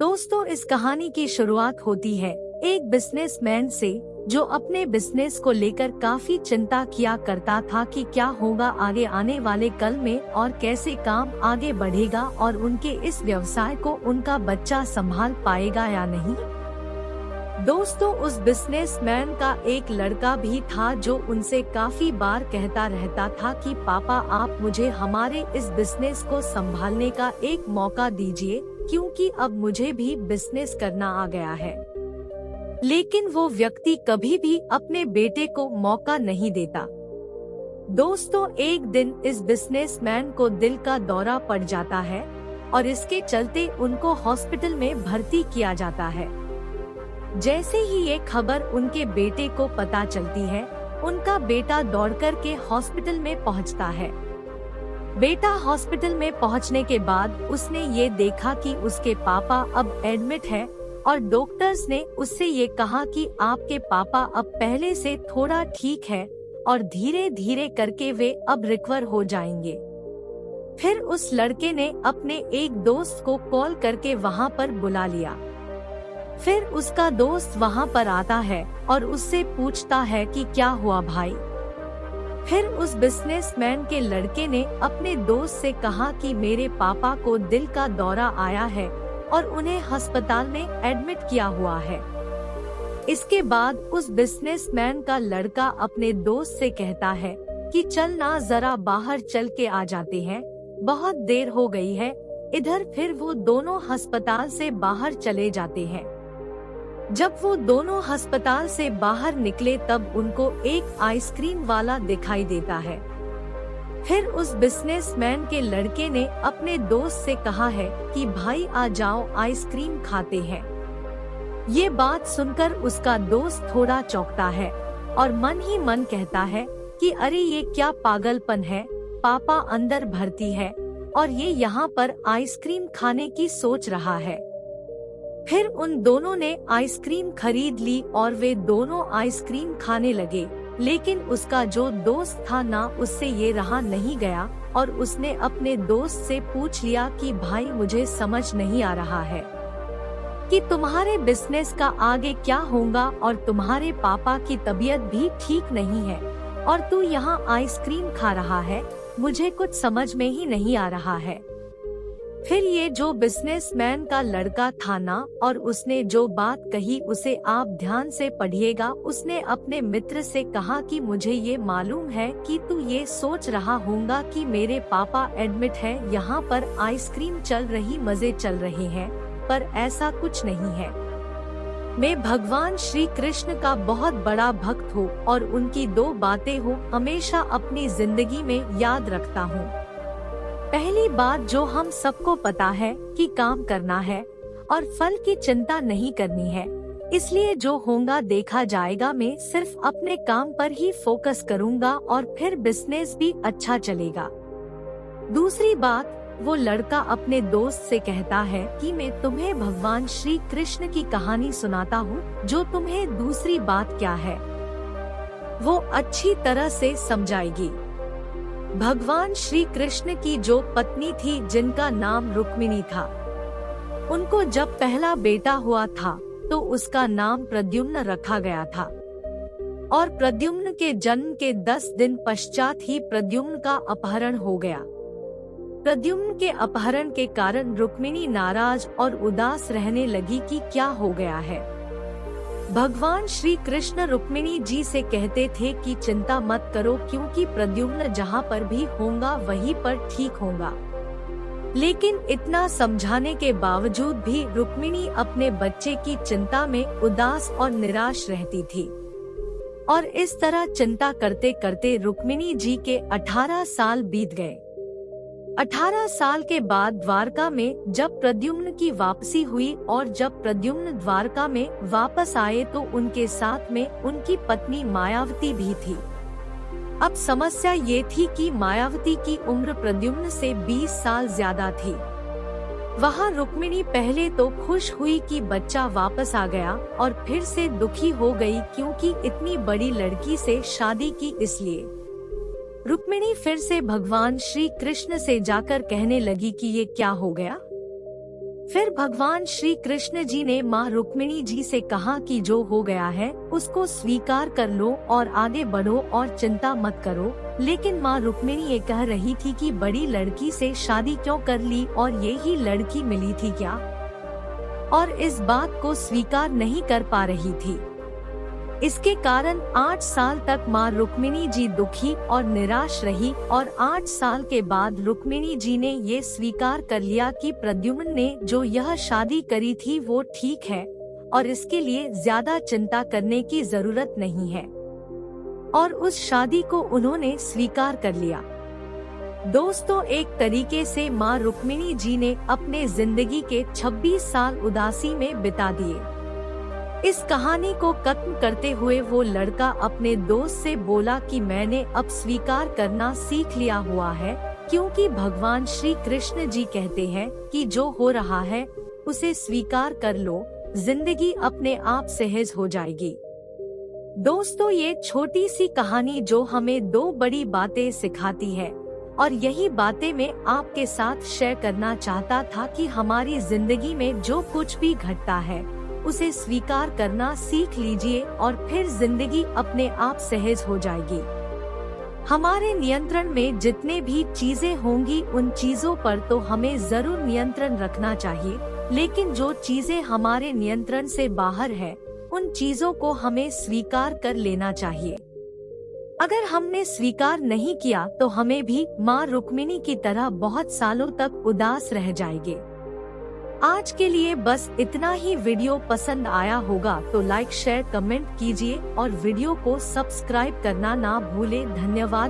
दोस्तों, इस कहानी की शुरुआत होती है एक बिजनेसमैन से जो अपने बिजनेस को लेकर काफी चिंता किया करता था कि क्या होगा आगे आने वाले कल में और कैसे काम आगे बढ़ेगा और उनके इस व्यवसाय को उनका बच्चा संभाल पाएगा या नहीं। दोस्तों, उस बिजनेसमैन का एक लड़का भी था जो उनसे काफी बार कहता रहता था कि पापा, आप मुझे हमारे इस बिजनेस को संभालने का एक मौका दीजिए, क्योंकि अब मुझे भी बिजनेस करना आ गया है। लेकिन वो व्यक्ति कभी भी अपने बेटे को मौका नहीं देता। दोस्तों, एक दिन इस बिजनेसमैन को दिल का दौरा पड़ जाता है और इसके चलते उनको हॉस्पिटल में भर्ती किया जाता है। जैसे ही ये खबर उनके बेटे को पता चलती है, उनका बेटा दौड़कर के हॉस्पिटल में पहुंचता है। बेटा हॉस्पिटल में पहुंचने के बाद उसने ये देखा कि उसके पापा अब एडमिट है और डॉक्टर्स ने उससे ये कहा कि आपके पापा अब पहले से थोड़ा ठीक है और धीरे धीरे करके वे अब रिकवर हो जाएंगे। फिर उस लड़के ने अपने एक दोस्त को कॉल करके वहाँ पर बुला लिया। फिर उसका दोस्त वहाँ पर आता है और उससे पूछता है कि क्या हुआ भाई। फिर उस बिजनेसमैन के लड़के ने अपने दोस्त से कहा कि मेरे पापा को दिल का दौरा आया है और उन्हें अस्पताल में एडमिट किया हुआ है। इसके बाद उस बिजनेसमैन का लड़का अपने दोस्त से कहता है कि चल ना, जरा बाहर चल के आ जाते हैं, बहुत देर हो गई है इधर। फिर वो दोनों अस्पताल से बाहर चले जाते हैं। जब वो दोनों अस्पताल से बाहर निकले तब उनको एक आइसक्रीम वाला दिखाई देता है। फिर उस बिजनेसमैन के लड़के ने अपने दोस्त से कहा है कि भाई आ जाओ, आइसक्रीम खाते हैं। ये बात सुनकर उसका दोस्त थोड़ा चौंकता है और मन ही मन कहता है कि अरे ये क्या पागलपन है, पापा अंदर भर्ती है और ये यहाँ पर आइसक्रीम खाने की सोच रहा है। फिर उन दोनों ने आइसक्रीम खरीद ली और वे दोनों आइसक्रीम खाने लगे। लेकिन उसका जो दोस्त था ना, उससे ये रहा नहीं गया और उसने अपने दोस्त से पूछ लिया कि भाई, मुझे समझ नहीं आ रहा है कि तुम्हारे बिजनेस का आगे क्या होगा और तुम्हारे पापा की तबीयत भी ठीक नहीं है और तू यहाँ आइसक्रीम खा रहा है, मुझे कुछ समझ में ही नहीं आ रहा है। फिर ये जो बिजनेसमैन का लड़का था ना, और उसने जो बात कही उसे आप ध्यान से पढ़िएगा। उसने अपने मित्र से कहा कि मुझे ये मालूम है कि तू ये सोच रहा होगा कि मेरे पापा एडमिट है, यहाँ पर आइसक्रीम चल रही, मजे चल रहे हैं, पर ऐसा कुछ नहीं है। मैं भगवान श्री कृष्ण का बहुत बड़ा भक्त हूँ और उनकी दो बातें हूँ हमेशा अपनी जिंदगी में याद रखता हूँ। पहली बात जो हम सबको पता है कि काम करना है और फल की चिंता नहीं करनी है, इसलिए जो होगा देखा जाएगा। मैं सिर्फ अपने काम पर ही फोकस करूंगा और फिर बिजनेस भी अच्छा चलेगा। दूसरी बात, वो लड़का अपने दोस्त से कहता है कि मैं तुम्हें भगवान श्री कृष्ण की कहानी सुनाता हूँ, जो तुम्हें दूसरी बात क्या है वो अच्छी तरह से समझाएगी। भगवान श्री कृष्ण की जो पत्नी थी जिनका नाम रुक्मिणी था, उनको जब पहला बेटा हुआ था तो उसका नाम प्रद्युम्न रखा गया था और प्रद्युम्न के जन्म के 10 दिन पश्चात ही प्रद्युम्न का अपहरण हो गया। प्रद्युम्न के अपहरण के कारण रुक्मिणी नाराज और उदास रहने लगी कि क्या हो गया है। भगवान श्री कृष्ण रुक्मिणी जी से कहते थे कि चिंता मत करो, क्योंकि प्रद्युम्न जहाँ पर भी होगा वहीं पर ठीक होगा। लेकिन इतना समझाने के बावजूद भी रुक्मिणी अपने बच्चे की चिंता में उदास और निराश रहती थी और इस तरह चिंता करते करते रुक्मिणी जी के 18 साल बीत गए। 18 साल के बाद द्वारका में जब प्रद्युम्न की वापसी हुई और जब प्रद्युम्न द्वारका में वापस आए तो उनके साथ में उनकी पत्नी मायावती भी थी। अब समस्या ये थी कि मायावती की उम्र प्रद्युम्न से 20 साल ज्यादा थी। वहाँ रुक्मिणी पहले तो खुश हुई कि बच्चा वापस आ गया और फिर से दुखी हो गई क्योंकि इतनी बड़ी लड़की से शादी की, इसलिए रुक्मिणी फिर से भगवान श्री कृष्ण से जाकर कहने लगी कि ये क्या हो गया। फिर भगवान श्री कृष्ण जी ने माँ रुक्मिणी जी से कहा कि जो हो गया है उसको स्वीकार कर लो और आगे बढ़ो और चिंता मत करो। लेकिन माँ रुक्मिणी ये कह रही थी कि बड़ी लड़की से शादी क्यों कर ली और ये ही लड़की मिली थी क्या, और इस बात को स्वीकार नहीं कर पा रही थी। इसके कारण 8 साल तक माँ रुक्मिणी जी दुखी और निराश रही और 8 साल के बाद रुक्मिणी जी ने ये स्वीकार कर लिया कि प्रद्युम्न ने जो यह शादी करी थी वो ठीक है और इसके लिए ज्यादा चिंता करने की जरूरत नहीं है, और उस शादी को उन्होंने स्वीकार कर लिया। दोस्तों, एक तरीके से माँ रुक्मिणी जी ने अपने जिंदगी के 26 साल उदासी में बिता दिए। इस कहानी को खत्म करते हुए वो लड़का अपने दोस्त से बोला कि मैंने अब स्वीकार करना सीख लिया हुआ है, क्योंकि भगवान श्री कृष्ण जी कहते हैं कि जो हो रहा है उसे स्वीकार कर लो, जिंदगी अपने आप सहज हो जाएगी। दोस्तों, ये छोटी सी कहानी जो हमें 2 बड़ी बातें सिखाती है और यही बातें मैं आपके साथ शेयर करना चाहता था कि हमारी जिंदगी में जो कुछ भी घटता है उसे स्वीकार करना सीख लीजिए और फिर जिंदगी अपने आप सहज हो जाएगी। हमारे नियंत्रण में जितने भी चीजें होंगी उन चीजों पर तो हमें जरूर नियंत्रण रखना चाहिए, लेकिन जो चीजें हमारे नियंत्रण से बाहर है उन चीजों को हमें स्वीकार कर लेना चाहिए। अगर हमने स्वीकार नहीं किया तो हमें भी माँ रुक्मिणी की तरह बहुत सालों तक उदास रह जाएंगे। आज के लिए बस इतना ही। वीडियो पसंद आया होगा तो लाइक शेयर कमेंट कीजिए और वीडियो को सब्सक्राइब करना ना भूले। धन्यवाद।